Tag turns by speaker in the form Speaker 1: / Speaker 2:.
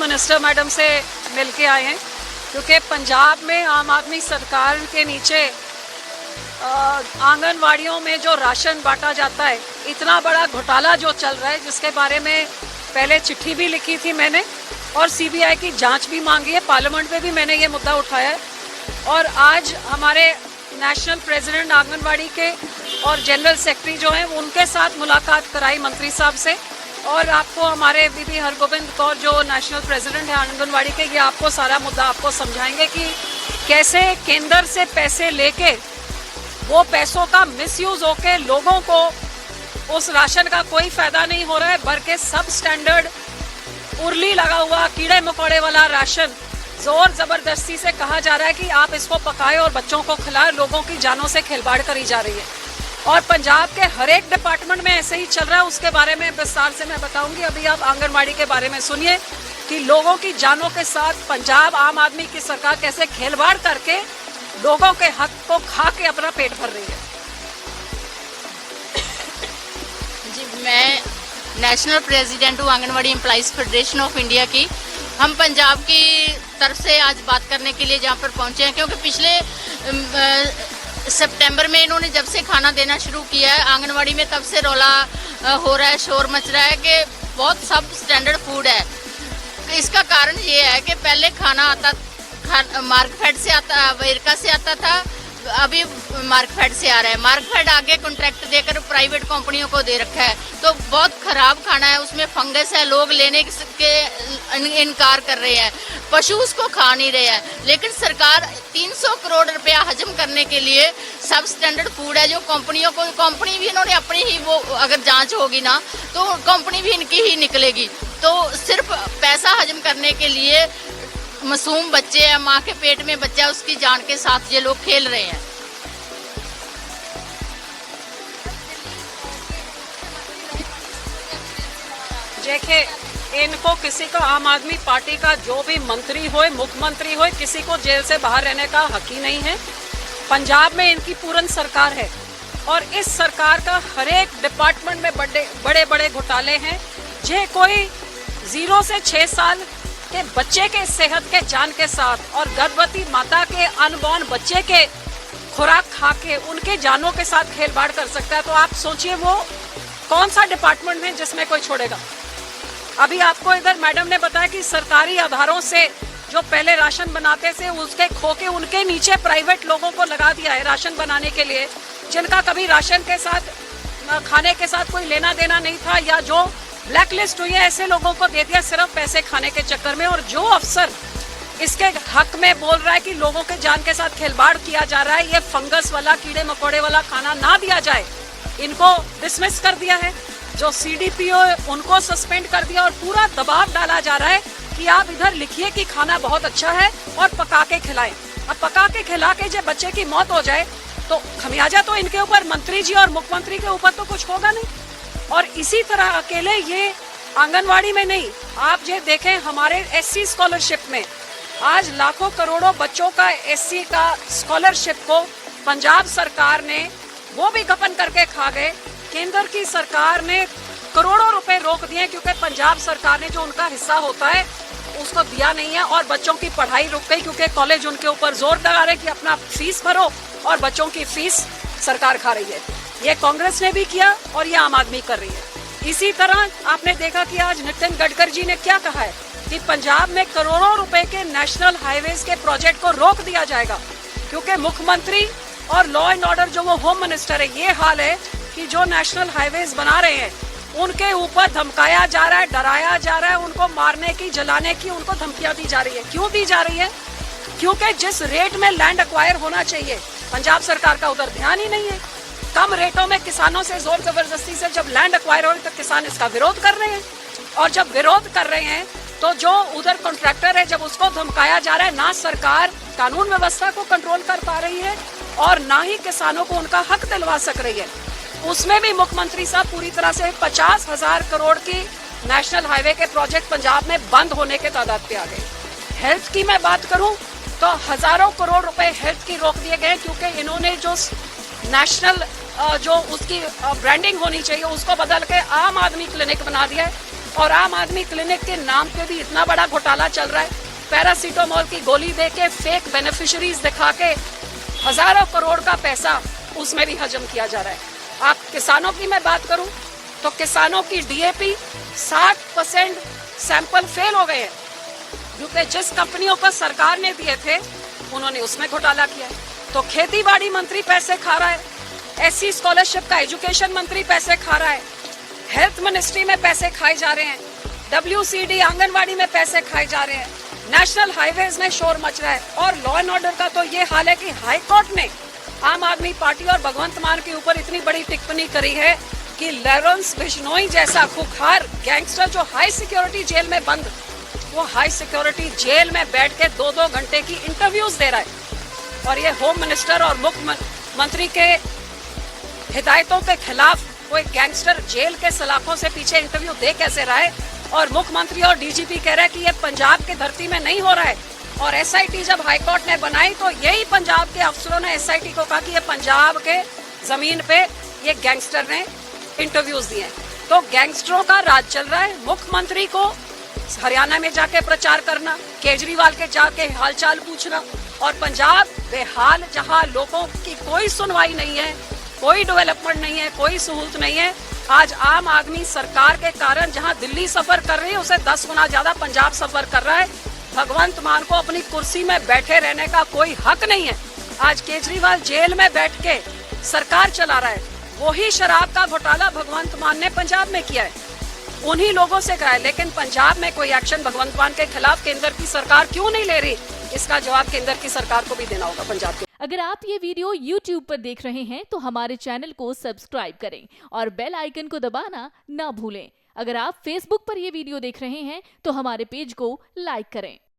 Speaker 1: Minister madam से मिल के आए हैं, क्योंकि पंजाब में आम आदमी सरकार के नीचे आंगनवाड़ियों में जो राशन बांटा जाता है, इतना बड़ा घोटाला जो चल रहा है, जिसके बारे में पहले चिट्ठी भी लिखी थी मैंने और सीबीआई की जांच भी मांगी है। पार्लियामेंट में भी मैंने ये मुद्दा उठाया है और आज हमारे नेशनल प्रेसिडेंट आंगनवाड़ी के और जनरल सेक्रेटरी जो हैं उनके साथ मुलाकात कराई मंत्री साहब से। और आपको हमारे बीबी हरगोविंद कौर जो नेशनल प्रेसिडेंट है आंगनवाड़ी के, ये आपको सारा मुद्दा आपको समझाएंगे कि कैसे केंद्र से पैसे लेके वो पैसों का मिसयूज होके लोगों को उस राशन का कोई फायदा नहीं हो रहा है, बल्कि सब स्टैंडर्ड उर्ली लगा हुआ कीड़े मकोड़े वाला राशन जोर जबरदस्ती से कहा जा रहा है कि आप इसको पकाएं और बच्चों को खिलाएं। लोगों की जानों से खिलवाड़ करी जा रही है और पंजाब के हर एक डिपार्टमेंट में ऐसे ही चल रहा है। उसके बारे में विस्तार से मैं बताऊंगी। अभी आप आंगनवाड़ी के बारे में सुनिए कि लोगों की जानों के साथ पंजाब आम आदमी की सरकार कैसे खिलवाड़ करके लोगों के हक को खा के अपना पेट भर रही है।
Speaker 2: जी, मैं नेशनल प्रेसिडेंट हूँ anganwadi employees federation of India की। हम पंजाब की तरफ से आज बात करने के लिए जहाँ पर पहुँचे हैं, क्योंकि पिछले सितंबर में इन्होंने जब से खाना देना शुरू किया है आंगनवाड़ी में, तब से रौला हो रहा है, शोर मच रहा है कि बहुत सब स्टैंडर्ड फूड है। इसका कारण ये है कि पहले खाना मार्कफेड से आता, वेरका से आता था, अभी मार्कफेड से आ रहा है। मार्कफेड आगे कॉन्ट्रैक्ट देकर प्राइवेट कंपनियों को दे रखा है, तो बहुत खराब खाना है, उसमें फंगस है, लोग लेने के इनकार कर रहे हैं, पशु उसको खा नहीं रहे हैं। लेकिन सरकार 300 करोड़ रुपया हजम करने के लिए सब स्टैंडर्ड फूड है जो कंपनियों को, कंपनी भी इन्होंने अपनी ही, वो अगर जांच होगी ना तो कंपनी भी इनकी ही निकलेगी। तो सिर्फ पैसा हजम करने के लिए मासूम बच्चे हैं, माँ के पेट में बच्चा, उसकी जान के साथ ये लोग खेल रहे हैं।
Speaker 1: देखिए, इनको किसी का, आम आदमी पार्टी का जो भी मंत्री हो, मुख्यमंत्री हो, किसी को जेल से बाहर रहने का हक ही नहीं है। पंजाब में इनकी पूर्ण सरकार है और इस सरकार का हर एक डिपार्टमेंट में बड़े बड़े घोटाले हैं। जे कोई 0 से 6 साल के बच्चे के सेहत के जान के साथ और गर्भवती माता के अनबॉर्न बच्चे के खुराक खा के उनके जानों के साथ खेलवाड़ कर सकता है, तो आप सोचिए वो कौन सा डिपार्टमेंट है जिसमें कोई छोड़ेगा। अभी आपको इधर मैडम ने बताया कि सरकारी आधारों से जो पहले राशन बनाते थे उसके खो के उनके नीचे प्राइवेट लोगों को लगा दिया है राशन बनाने के लिए, जिनका कभी राशन के साथ, खाने के साथ कोई लेना देना नहीं था, या जो ब्लैक लिस्ट हुई है, ऐसे लोगों को दे दिया सिर्फ पैसे खाने के चक्कर में। और जो अफसर इसके हक में बोल रहा है कि लोगों के जान के साथ खिलवाड़ किया जा रहा है, ये फंगस वाला कीड़े मकोड़े वाला खाना ना दिया जाए, इनको डिसमिस कर दिया है। जो सीडीपीओ उनको सस्पेंड कर दिया और पूरा दबाव डाला जा रहा है कि आप इधर लिखिए कि खाना बहुत अच्छा है और पका के खिलाएं। अब पका के खिला के जब बच्चे की मौत हो जाए तो खमियाजा तो इनके ऊपर, मंत्री जी और मुख्यमंत्री के ऊपर तो कुछ होगा नहीं। और इसी तरह अकेले ये आंगनवाड़ी में नहीं, आप ये देखें हमारे एससी स्कॉलरशिप में आज लाखों करोड़ों बच्चों का एससी का स्कॉलरशिप को पंजाब सरकार ने वो भी गपन करके खा गए। केंद्र की सरकार ने करोड़ों रुपए रोक दिए क्योंकि पंजाब सरकार ने जो उनका हिस्सा होता है उसको दिया नहीं है और बच्चों की पढ़ाई रुक गई क्योंकि कॉलेज उनके ऊपर जोर लगा रहे कि अपना फीस भरो और बच्चों की फीस सरकार खा रही है। ये कांग्रेस ने भी किया और ये आम आदमी कर रही है। इसी तरह आपने देखा कि आज नितिन गडकरी जी ने क्या कहा है कि पंजाब में करोड़ों रुपए के नेशनल हाईवेज के प्रोजेक्ट को रोक दिया जाएगा क्योंकि मुख्यमंत्री और लॉ एंड ऑर्डर जो वो होम मिनिस्टर है, ये हाल है कि जो नेशनल हाईवेज बना रहे हैं उनके ऊपर धमकाया जा रहा है, डराया जा रहा है, उनको मारने की, जलाने की उनको धमकियां दी जा रही है। क्यों दी जा रही है? क्योंकि जिस रेट में लैंड एक्वायर होना चाहिए पंजाब सरकार का उधर ध्यान ही नहीं है। कम रेटों में किसानों से जोर जबरदस्ती से जब लैंड एक्वायर हो रही तो किसान इसका विरोध कर रहे हैं और जब विरोध कर रहे हैं तो जो उधर कॉन्ट्रैक्टर है जब उसको धमकाया जा रहा है, ना सरकार कानून व्यवस्था को कंट्रोल कर पा रही है और ना ही किसानों को उनका हक दिलवा सक रही है। उसमें भी मुख्यमंत्री साहब पूरी तरह से 50,000 करोड़ की नेशनल हाईवे के प्रोजेक्ट पंजाब में बंद होने के तादाद पे आ गए। हेल्थ की मैं बात करूं तो हजारों करोड़ रुपए हेल्थ की रोक दिए गए क्योंकि इन्होंने जो नेशनल जो उसकी ब्रांडिंग होनी चाहिए उसको बदल के आम आदमी क्लिनिक बना दिया है और आम आदमी क्लिनिक के नाम पे भी इतना बड़ा घोटाला चल रहा है। पैरासीटामोल की गोली दे के फेक बेनिफिशियरीज दिखा के हजारों करोड़ का पैसा उसमें भी हजम किया जा रहा है। आप किसानों की मैं बात करूं तो किसानों की डीएपी 60% सैंपल फेल हो गए हैं, क्योंकि जिस कंपनियों को सरकार ने दिए थे उन्होंने उसमें घोटाला किया है। तो खेती बाड़ी मंत्री पैसे खा रहा है, एससी स्कॉलरशिप का एजुकेशन मंत्री पैसे खा रहा है, हेल्थ मिनिस्ट्री में पैसे खाए जा रहे हैं, WCD आंगनवाड़ी में पैसे खाए जा रहे हैं, नेशनल हाईवेज में शोर मच रहा है। और लॉ एंड ऑर्डर का तो ये हाल है कि हाई कोर्ट ने आम आदमी पार्टी और भगवंत मान के ऊपर इतनी बड़ी टिप्पणी करी है कि लॉरेंस बिश्नोई जैसा खुखार गैंगस्टर जो हाई सिक्योरिटी जेल में बंद, वो हाई सिक्योरिटी जेल में बैठ के 2-2 घंटे की इंटरव्यूज दे रहा है। और ये होम मिनिस्टर और मुख्यमंत्री के हिदायतों के खिलाफ कोई गैंगस्टर जेल के सलाखों से पीछे इंटरव्यू दे कैसे रहा है। और मुख्यमंत्री और डीजीपी कह रहा है कि ये पंजाब की धरती में नहीं हो रहा है। और एसआईटी जब हाईकोर्ट ने बनाई तो यही पंजाब के अफसरों ने एसआईटी को कहा कि ये पंजाब के जमीन पे ये गैंगस्टर ने इंटरव्यूज दिए। तो गैंगस्टरों का राज चल रहा है। मुख्यमंत्री को हरियाणा में जाके प्रचार करना, केजरीवाल के जाके हालचाल पूछना, और पंजाब बेहाल जहां लोगों की कोई सुनवाई नहीं है, कोई डेवलपमेंट नहीं है, कोई सहूलत नहीं है। आज आम आदमी सरकार के कारण जहां दिल्ली सफर कर रही है उसे 10 गुना ज्यादा पंजाब सफर कर रहा है। भगवंत मान को अपनी कुर्सी में बैठे रहने का कोई हक नहीं है। आज केजरीवाल जेल में बैठ के सरकार चला रहा है। वही शराब का घोटाला भगवंत मान ने पंजाब में किया है, उन्हीं लोगों से कहा है। लेकिन पंजाब में कोई एक्शन भगवंत मान के खिलाफ केंद्र की सरकार क्यों नहीं ले रही, इसका जवाब केंद्र की सरकार को भी देना होगा पंजाब के।
Speaker 3: अगर आप ये वीडियो YouTube पर देख रहे हैं तो हमारे चैनल को सब्सक्राइब करें और बेल आइकन को दबाना ना भूलें। अगर आप Facebook पर ये वीडियो देख रहे हैं तो हमारे पेज को लाइक करें।